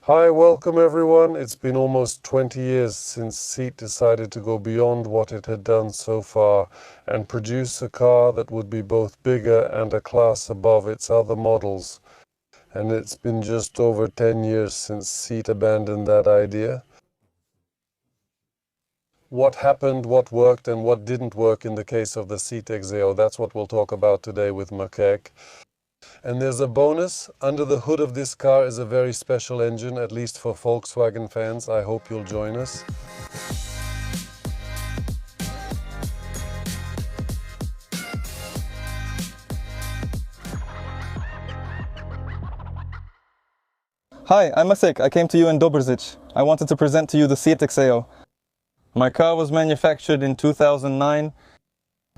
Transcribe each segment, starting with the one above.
Hi, welcome everyone. It's been almost 20 years since Seat decided to go beyond what it had done so far and produce a car that would be both bigger and a class above its other models. And it's been just over 10 years since Seat abandoned that idea. What happened, what worked, and what didn't work in the case of the Seat Exeo, that's what we'll talk about today with Makek. And there's a bonus. Under the hood of this car is a very special engine, at least for Volkswagen fans. I hope you'll join us. Hi, I'm Masek. I came to you in Dobrzyc. I wanted to present to you the Seat Exeo. My car was manufactured in 2009.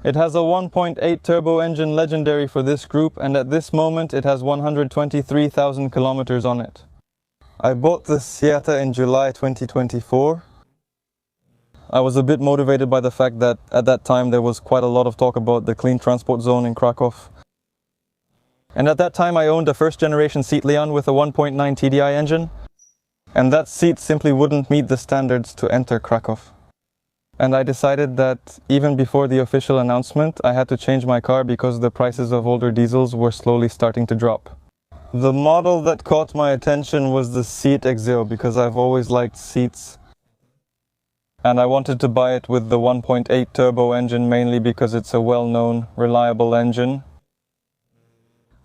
It has a 1.8 turbo engine, legendary for this group, and at this moment it has 123,000 kilometers on it. I bought the Seat in July 2024. I was a bit motivated by the fact that at that time there was quite a lot of talk about the clean transport zone in Krakow. And at that time I owned a first generation Seat Leon with a 1.9 TDI engine, and that Seat simply wouldn't meet the standards to enter Krakow. And I decided that even before the official announcement, I had to change my car because the prices of older diesels were slowly starting to drop. The model that caught my attention was the Seat Exeo because I've always liked Seats. And I wanted to buy it with the 1.8 turbo engine mainly because it's a well-known, reliable engine.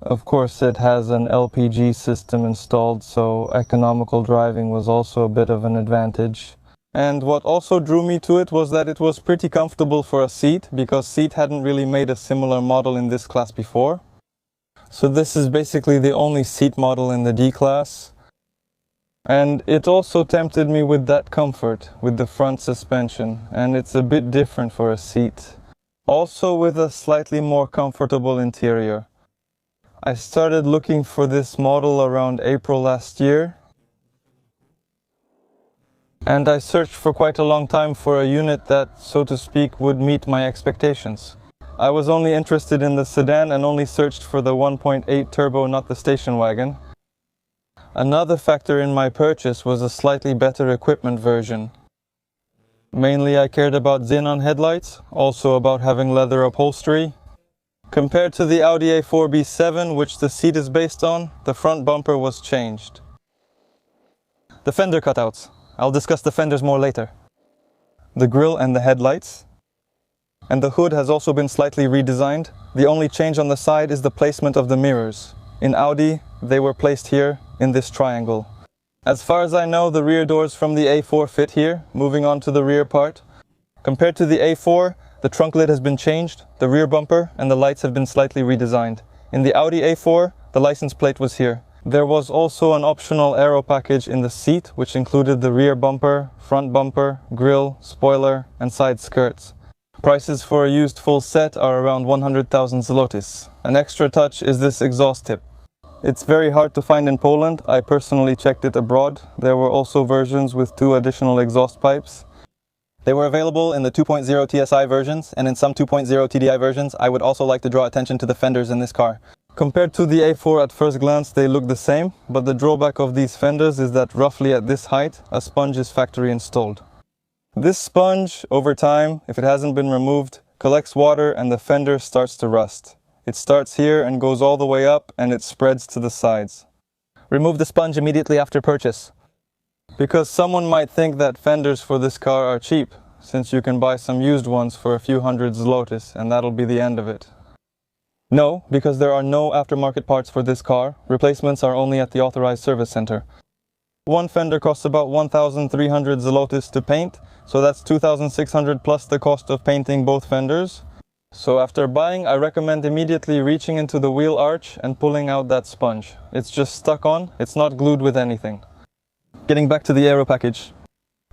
Of course, it has an LPG system installed, so economical driving was also a bit of an advantage. And what also drew me to it was that it was pretty comfortable for a Seat, because Seat hadn't really made a similar model in this class before. So this is basically the only Seat model in the D-Class. And it also tempted me with that comfort, with the front suspension, and it's a bit different for a Seat. Also with a slightly more comfortable interior. I started looking for this model around April last year. And I searched for quite a long time for a unit that, so to speak, would meet my expectations. I was only interested in the sedan and only searched for the 1.8 turbo, not the station wagon. Another factor in my purchase was a slightly better equipment version. Mainly I cared about xenon headlights, also about having leather upholstery. Compared to the Audi A4 B7, which the Seat is based on, the front bumper was changed. The fender cutouts. I'll discuss the fenders more later. The grille and the headlights. And the hood has also been slightly redesigned. The only change on the side is the placement of the mirrors. In Audi, they were placed here in this triangle. As far as I know, the rear doors from the A4 fit here. Moving on to the rear part. Compared to the A4, the trunk lid has been changed, the rear bumper and the lights have been slightly redesigned. In the Audi A4, the license plate was here. There was also an optional aero package in the Seat, which included the rear bumper, front bumper, grille, spoiler, and side skirts. Prices for a used full set are around 100,000 zlotys. An extra touch is this exhaust tip. It's very hard to find in Poland. I personally checked it abroad. There were also versions with 2 additional exhaust pipes. They were available in the 2.0 TSI versions and in some 2.0 TDI versions. I would also like to draw attention to the fenders in this car. Compared to the A4 at first glance, they look the same, but the drawback of these fenders is that roughly at this height, a sponge is factory installed. This sponge, over time, if it hasn't been removed, collects water and the fender starts to rust. It starts here and goes all the way up and it spreads to the sides. Remove the sponge immediately after purchase. Because someone might think that fenders for this car are cheap, since you can buy some used ones for a few hundred zlotys and that'll be the end of it. No, because there are no aftermarket parts for this car. Replacements are only at the authorized service center. One fender costs about 1,300 zlotys to paint, so that's 2,600 plus the cost of painting both fenders. So after buying, I recommend immediately reaching into the wheel arch and pulling out that sponge. It's just stuck on, it's not glued with anything. Getting back to the aero package.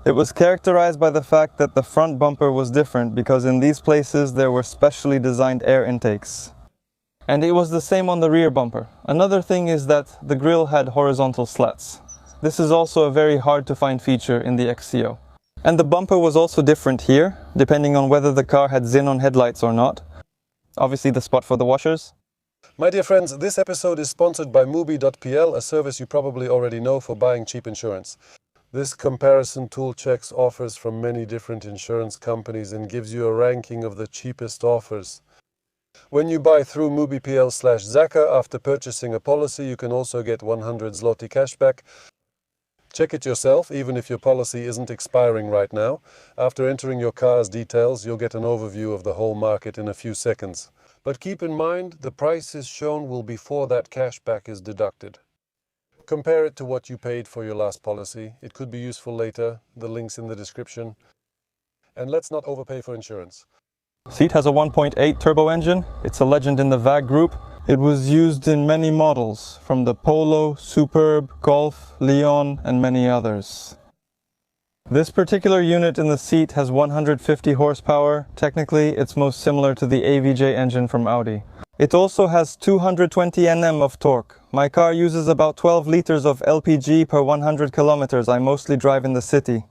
It was characterized by the fact that the front bumper was different because in these places there were specially designed air intakes. And it was the same on the rear bumper. Another thing is that the grille had horizontal slats. This is also a very hard to find feature in the Exeo. And the bumper was also different here, depending on whether the car had xenon headlights or not. Obviously the spot for the washers. My dear friends, this episode is sponsored by Mubi.pl, a service you probably already know for buying cheap insurance. This comparison tool checks offers from many different insurance companies and gives you a ranking of the cheapest offers. When you buy through Mubi.pl/Zaka, after purchasing a policy, you can also get 100 zloty cashback. Check it yourself, even if your policy isn't expiring right now. After entering your car's details, you'll get an overview of the whole market in a few seconds. But keep in mind, the prices shown will be before that cashback is deducted. Compare it to what you paid for your last policy. It could be useful later. The link's in the description. And let's not overpay for insurance. Seat has a 1.8 turbo engine. It's a legend in the VAG group. It was used in many models, from the Polo, Superb, Golf, Leon, and many others. This particular unit in the seat has 150 horsepower. Technically, it's most similar to the AVJ engine from Audi. It also has 220 Nm of torque. My car uses about 12 liters of LPG per 100 kilometers. I mostly drive in the city.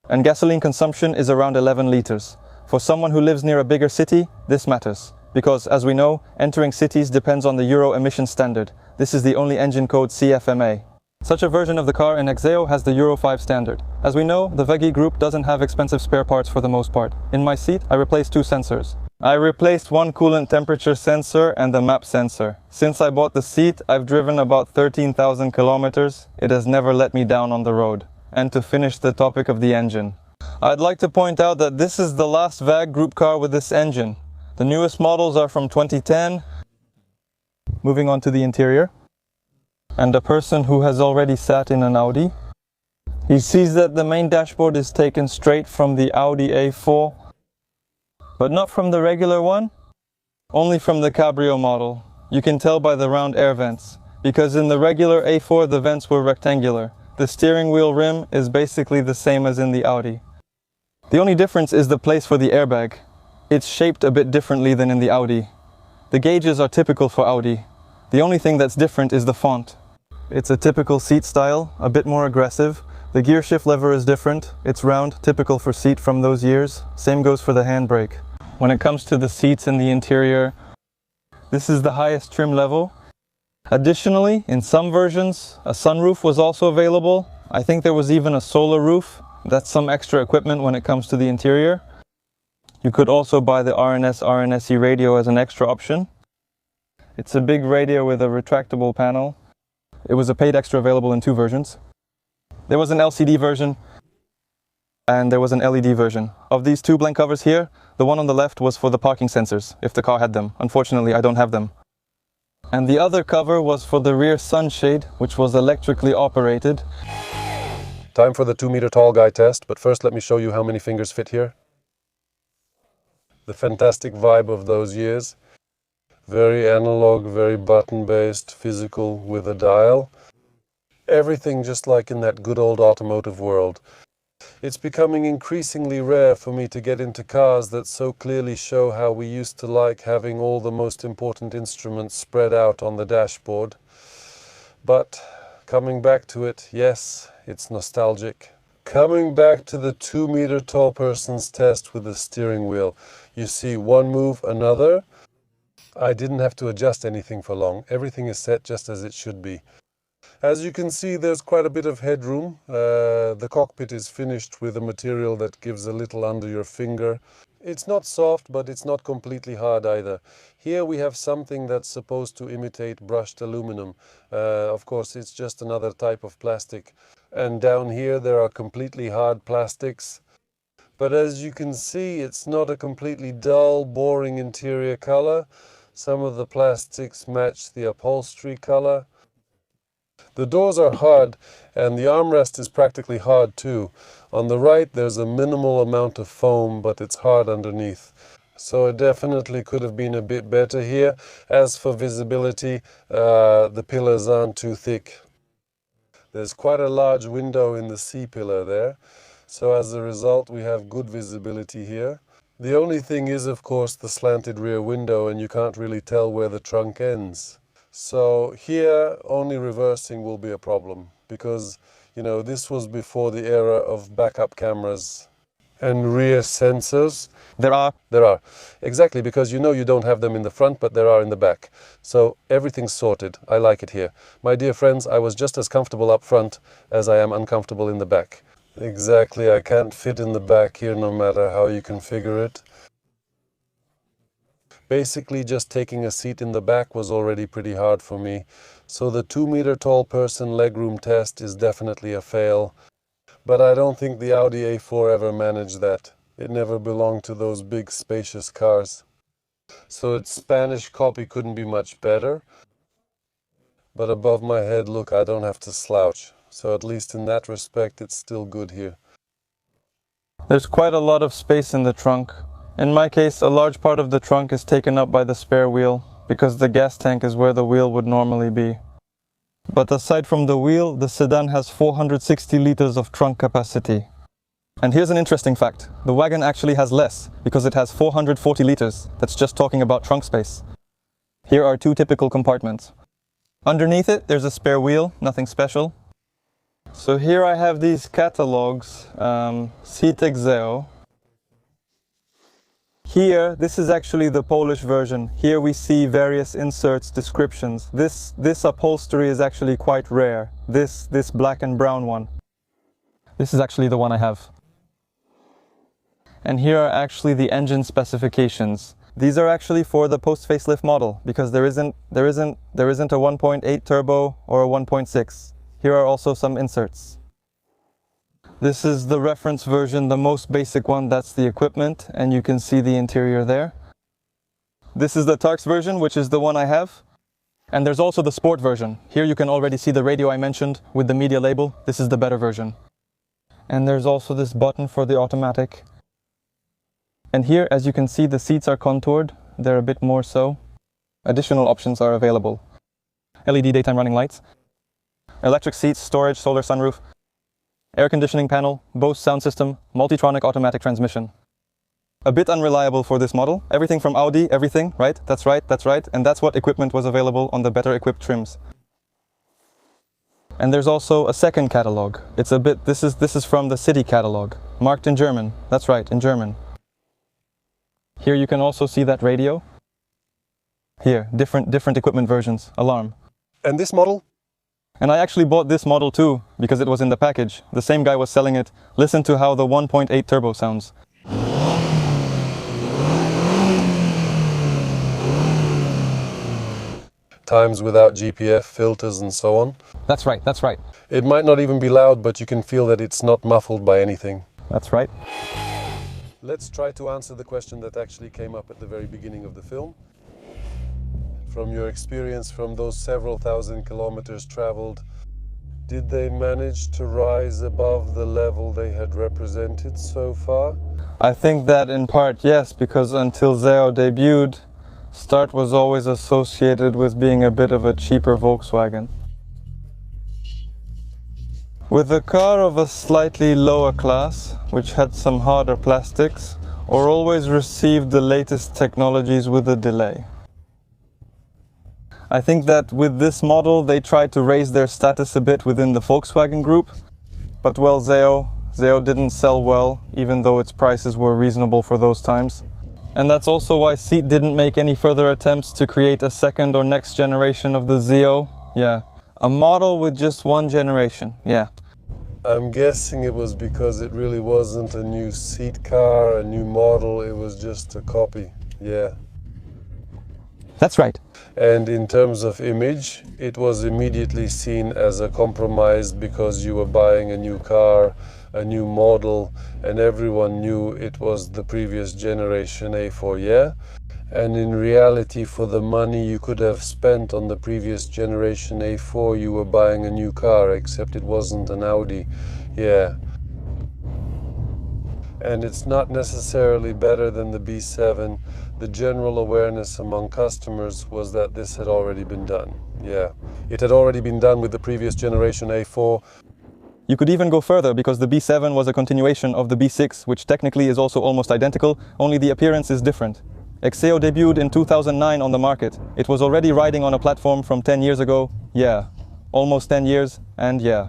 And gasoline consumption is around 11 liters. For someone who lives near a bigger city, this matters. Because, as we know, entering cities depends on the Euro emission standard. This is the only engine code CFMA. Such a version of the car in Exeo has the Euro 5 standard. As we know, the VEGI group doesn't have expensive spare parts for the most part. In my seat, I replaced 2 sensors. I replaced one coolant temperature sensor and the map sensor. Since I bought the seat, I've driven about 13,000 kilometers. It has never let me down on the road. And to finish the topic of the engine, I'd like to point out that this is the last VAG group car with this engine. The newest models are from 2010. Moving on to the interior. And a person who has already sat in an Audi, he sees that the main dashboard is taken straight from the Audi A4, but not from the regular one, only from the Cabrio model. You can tell by the round air vents, because in the regular A4 the vents were rectangular. The steering wheel rim is basically the same as in the Audi. The only difference is the place for the airbag. It's shaped a bit differently than in the Audi. The gauges are typical for Audi. The only thing that's different is the font. It's a typical seat style, a bit more aggressive. The gear shift lever is different. It's round, typical for seat from those years. Same goes for the handbrake. When it comes to the seats in the interior, this is the highest trim level. Additionally, in some versions, a sunroof was also available. I think there was even a solar roof. That's some extra equipment when it comes to the interior. You could also buy the RNS/RNSE radio as an extra option. It's a big radio with a retractable panel. It was a paid extra available in 2 versions. There was an LCD version and there was an LED version. Of these 2 blank covers here, the one on the left was for the parking sensors, if the car had them. Unfortunately, I don't have them. And the other cover was for the rear sunshade, which was electrically operated. Time for the 2-meter tall guy test, but first let me show you how many fingers fit here. The fantastic vibe of those years. Very analog, very button-based, physical with a dial. Everything just like in that good old automotive world. It's becoming increasingly rare for me to get into cars that so clearly show how we used to like having all the most important instruments spread out on the dashboard. But coming back to it, yes, it's nostalgic. Coming back to the 2-meter tall person's test with the steering wheel. You see one move, another. I didn't have to adjust anything for long. Everything is set just as it should be. As you can see, there's quite a bit of headroom. The cockpit is finished with a material that gives a little under your finger. It's not soft, but it's not completely hard either. Here we have something that's supposed to imitate brushed aluminum. Of course, it's just another type of plastic. And down here there are completely hard plastics. But as you can see, it's not a completely dull, boring interior color. Some of the plastics match the upholstery color. The doors are hard, and the armrest is practically hard too. On the right there's a minimal amount of foam, but it's hard underneath. So it definitely could have been a bit better here. As for visibility, the pillars aren't too thick. There's quite a large window in the C-pillar there. So as a result, we have good visibility here. The only thing is, of course, the slanted rear window, and you can't really tell where the trunk ends. So here, only reversing will be a problem, because, you know, this was before the era of backup cameras. And rear sensors? There are. There are. Exactly, because you know you don't have them in the front, but there are in the back. So everything's sorted. I like it here. My dear friends, I was just as comfortable up front as I am uncomfortable in the back. Exactly, I can't fit in the back here no matter how you configure it. Basically, just taking a seat in the back was already pretty hard for me. So the 2-meter tall person legroom test is definitely a fail. But I don't think the Audi A4 ever managed that. It never belonged to those big spacious cars. So its Spanish copy couldn't be much better. But above my head, look, I don't have to slouch. So at least in that respect, it's still good here. There's quite a lot of space in the trunk. In my case, a large part of the trunk is taken up by the spare wheel, because the gas tank is where the wheel would normally be. But aside from the wheel, the sedan has 460 liters of trunk capacity. And here's an interesting fact. The wagon actually has less, because it has 440 liters. That's just talking about trunk space. Here are 2 typical compartments. Underneath it, there's a spare wheel, nothing special. So here I have these catalogs, Seat Exeo. Here, this is actually the Polish version. Here we see various inserts, descriptions. This upholstery is actually quite rare. This black and brown one. This is actually the one I have. And here are actually the engine specifications. These are actually for the post-facelift model, because there isn't a 1.8 turbo or a 1.6. Here are also some inserts. This is the reference version, the most basic one, that's the equipment, and you can see the interior there. This is the Tarx version, which is the one I have. And there's also the Sport version. Here you can already see the radio I mentioned with the media label. This is the better version. And there's also this button for the automatic. And here, as you can see, the seats are contoured. They're a bit more so. Additional options are available. LED daytime running lights. Electric seats, storage, solar sunroof. Air conditioning panel, Bose sound system, Multitronic automatic transmission. A bit unreliable for this model. Everything from Audi, everything, right? That's right, that's right. And that's what equipment was available on the better equipped trims. And there's also a second catalog. It's a bit, this is from the city catalog, marked in German. That's right, in German. Here you can also see that radio. Here, different equipment versions, alarm. And this model? And I actually bought this model too, because it was in the package. The same guy was selling it. Listen to how the 1.8 turbo sounds. Times without GPF, filters and so on. That's right, that's right. It might not even be loud, but you can feel that it's not muffled by anything. That's right. Let's try to answer the question that actually came up at the very beginning of the film. From your experience from those several thousand kilometers traveled, did they manage to rise above the level they had represented so far? I think that in part, yes, because until Exeo debuted, Start was always associated with being a bit of a cheaper Volkswagen. With a car of a slightly lower class, which had some harder plastics, or always received the latest technologies with a delay. I think that with this model they tried to raise their status a bit within the Volkswagen group, but well, Exeo didn't sell well, even though its prices were reasonable for those times. And that's also why Seat didn't make any further attempts to create a second or next generation of the Exeo. Yeah, a model with just one generation, yeah. I'm guessing it was because it really wasn't a new Seat car, a new model, it was just a copy, yeah. That's right. And in terms of image, it was immediately seen as a compromise because you were buying a new car, a new model, and everyone knew it was the previous generation A4, yeah? And in reality, for the money you could have spent on the previous generation A4, you were buying a new car, except it wasn't an Audi, yeah. And it's not necessarily better than the B7. The general awareness among customers was that this had already been done. Yeah, it had already been done with the previous generation A4. You could even go further because the B7 was a continuation of the B6, which technically is also almost identical, only the appearance is different. Exeo debuted in 2009 on the market. It was already riding on a platform from 10 years ago. Yeah, almost 10 years, and yeah.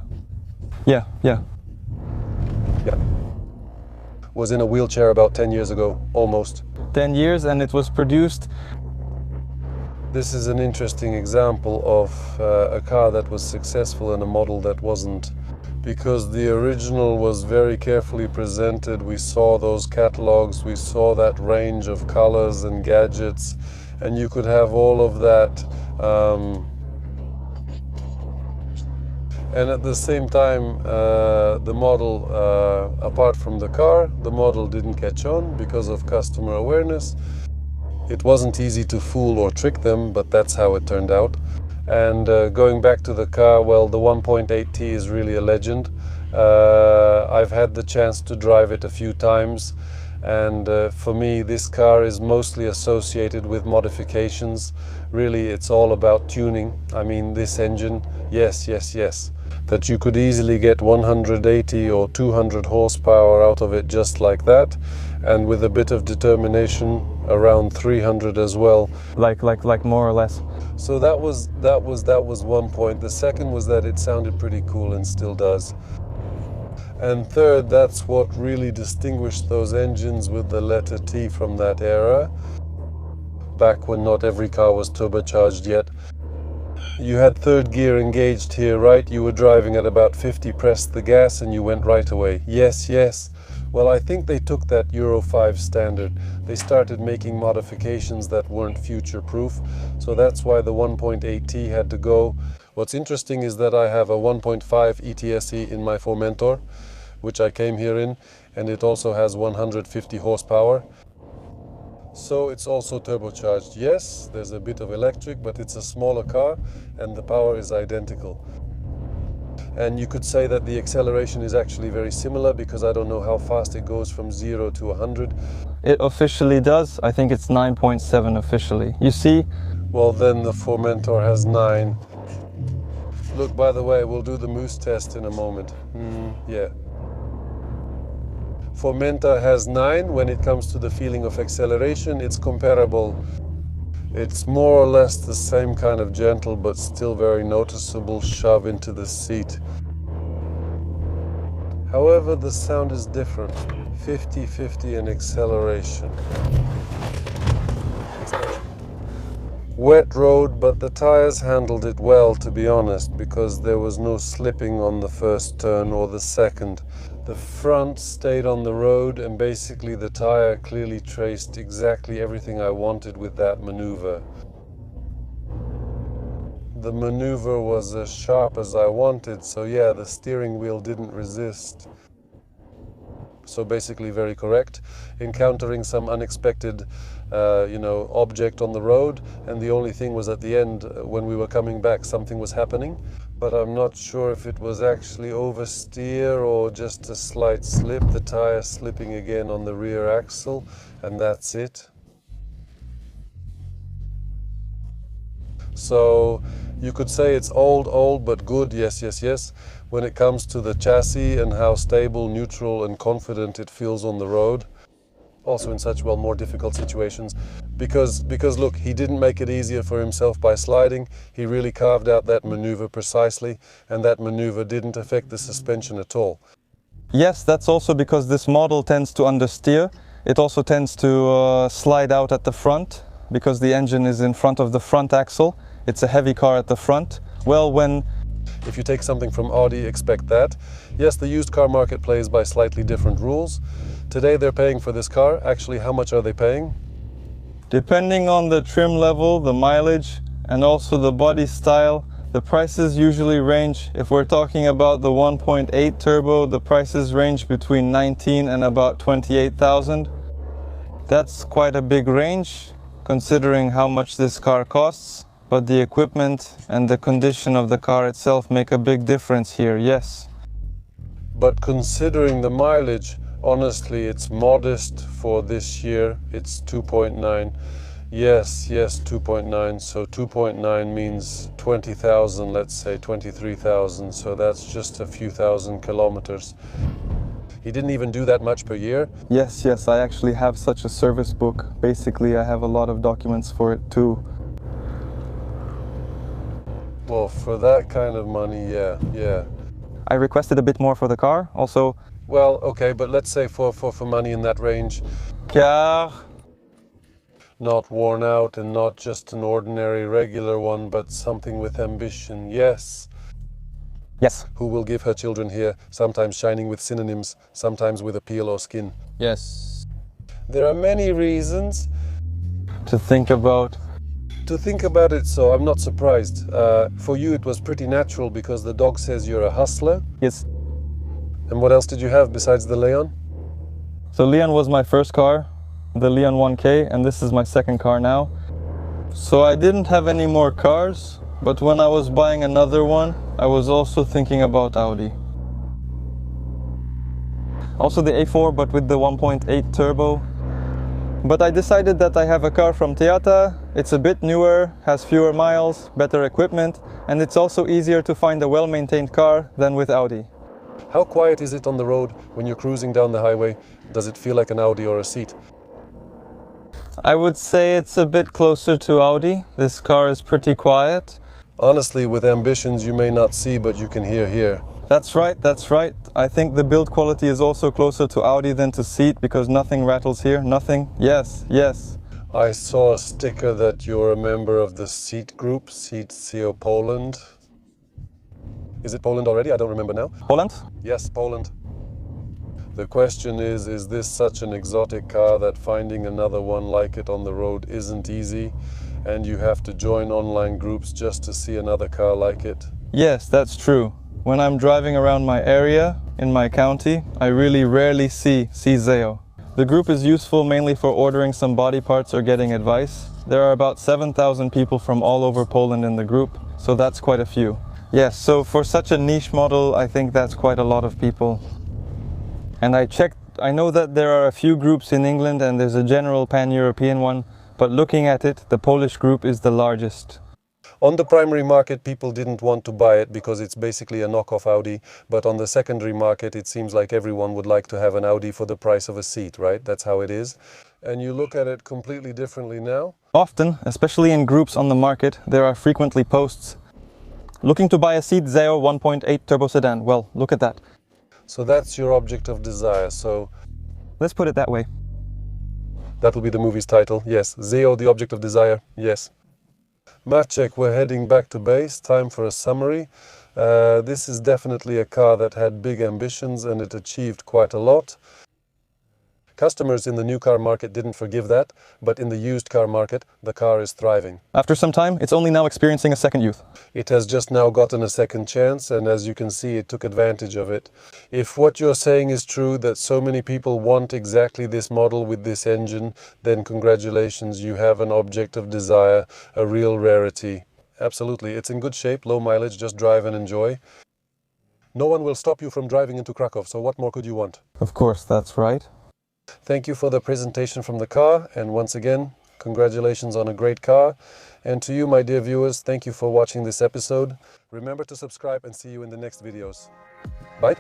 was in a wheelchair about 10 years ago, almost. 10 years, and it was produced. This is an interesting example of a car that was successful and a model that wasn't, because the original was very carefully presented. We saw those catalogs, we saw that range of colors and gadgets, and you could have all of that. And at the same time, the model, apart from the car, the model didn't catch on because of customer awareness. It wasn't easy to fool or trick them, but that's how it turned out. And going back to the car, well, the 1.8T is really a legend. I've had the chance to drive it a few times, and for me this car is mostly associated with modifications. Really, it's all about tuning. I mean, this engine, yes, that you could easily get 180 or 200 horsepower out of it just like that, and with a bit of determination around 300 as well. Like more or less. So that was one point. The second was that it sounded pretty cool and still does. And third, that's what really distinguished those engines with the letter T from that era, back when not every car was turbocharged yet. You had third gear engaged here, right? You were driving at about 50, pressed the gas and you went right away. Yes. Well, I think they took that Euro 5 standard. They started making modifications that weren't future-proof, so that's why the 1.8T had to go. What's interesting is that I have a 1.5 ETSE in my Formentor, which I came here in, and it also has 150 horsepower. So it's also turbocharged. Yes, there's a bit of electric, but it's a smaller car and the power is identical. And you could say that the acceleration is actually very similar, because I don't know how fast it goes from 0 to 100. It officially does. I think it's 9.7 officially. You see? Well, then the Formentor has 9. Look, by the way, we'll do the moose test in a moment. Yeah. Formentor has 9 when it comes to the feeling of acceleration. It's comparable. It's more or less the same kind of gentle but still very noticeable shove into the seat. However, the sound is different. 50-50 in acceleration. Wet road, but the tires handled it well, to be honest, because there was no slipping on the first turn or the second. The front stayed on the road, and basically the tire clearly traced exactly everything I wanted with that maneuver. The maneuver was as sharp as I wanted, so yeah, the steering wheel didn't resist. So basically very correct. Encountering some unexpected object on the road, and the only thing was at the end, when we were coming back, something was happening. But I'm not sure if it was actually oversteer or just a slight slip, the tire slipping again on the rear axle, and that's it. So you could say it's old but good, yes. When it comes to the chassis and how stable, neutral and confident it feels on the road. Also in such, well, more difficult situations. Because look, he didn't make it easier for himself by sliding. He really carved out that maneuver precisely, and that maneuver didn't affect the suspension at all. Yes, that's also because this model tends to understeer. It also tends to slide out at the front, because the engine is in front of the front axle. It's a heavy car at the front. Well, if you take something from Audi, expect that. Yes, the used car market plays by slightly different rules. Today they're paying for this car. Actually, how much are they paying? Depending on the trim level, the mileage, and also the body style, the prices usually range. If we're talking about the 1.8 turbo, the prices range between 19 and about 28,000. That's quite a big range, considering how much this car costs. But the equipment and the condition of the car itself make a big difference here, yes. But considering the mileage, honestly, it's modest for this year. It's 2.9. Yes, 2.9. So 2.9 means 20,000, let's say 23,000. So that's just a few thousand kilometers. He didn't even do that much per year. Yes, I actually have such a service book. Basically, I have a lot of documents for it too. Well, for that kind of money, yeah. I requested a bit more for the car. Also, Well, okay, but let's say for money in that range, Car. not worn out and not just an ordinary regular one, but something with ambition, yes. Yes. Who will give her children here, sometimes shining with synonyms, sometimes with appeal or skin. Yes. There are many reasons To think about. it, so I'm not surprised. For you it was pretty natural because the dog says you're a hustler. Yes. And what else did you have besides the Leon? So Leon was my first car, the Leon 1K, and this is my second car now. So I didn't have any more cars, but when I was buying another one, I was also thinking about Audi. Also the A4, but with the 1.8 turbo. But I decided that I have a car from Toyota. It's a bit newer, has fewer miles, better equipment, and it's also easier to find a well-maintained car than with Audi. How quiet is it on the road when you're cruising down the highway? Does it feel like an Audi or a Seat? I would say it's a bit closer to Audi. This car is pretty quiet. Honestly, with ambitions you may not see, but you can hear here. That's right, that's right. I think the build quality is also closer to Audi than to Seat because nothing rattles here, nothing. Yes, yes. I saw a sticker that you're a member of the Seat group, Exeo Poland. Is it Poland already? I don't remember now. Poland? Yes, Poland. The question is this such an exotic car that finding another one like it on the road isn't easy, and you have to join online groups just to see another car like it? Yes, that's true. When I'm driving around my area, in my county, I really rarely see Exeo. The group is useful mainly for ordering some body parts or getting advice. There are about 7,000 people from all over Poland in the group, so that's quite a few. Yes, so for such a niche model, I think that's quite a lot of people. And I checked, I know that there are a few groups in England and there's a general pan-European one, but looking at it, the Polish group is the largest. On the primary market, people didn't want to buy it because it's basically a knockoff Audi, but on the secondary market, it seems like everyone would like to have an Audi for the price of a Seat, right? That's how it is. And you look at it completely differently now. Often, especially in groups on the market, there are frequently posts looking to buy a Seat Exeo 1.8 turbo sedan. Well, look at that. So that's your object of desire, so... Let's put it that way. That will be the movie's title, yes. Exeo, the object of desire, yes. Maciek, we're heading back to base. Time for a summary. This is definitely a car that had big ambitions and it achieved quite a lot. Customers in the new car market didn't forgive that, but in the used car market, the car is thriving. After some time, it's only now experiencing a second youth. It has just now gotten a second chance, and as you can see, it took advantage of it. If what you're saying is true, that so many people want exactly this model with this engine, then congratulations, you have an object of desire, a real rarity. Absolutely, it's in good shape, low mileage, just drive and enjoy. No one will stop you from driving into Krakow, so what more could you want? Of course, that's right. Thank you for the presentation from the car, and once again, congratulations on a great car. And to you, my dear viewers, thank you for watching this episode. Remember to subscribe and see you in the next videos. Bye.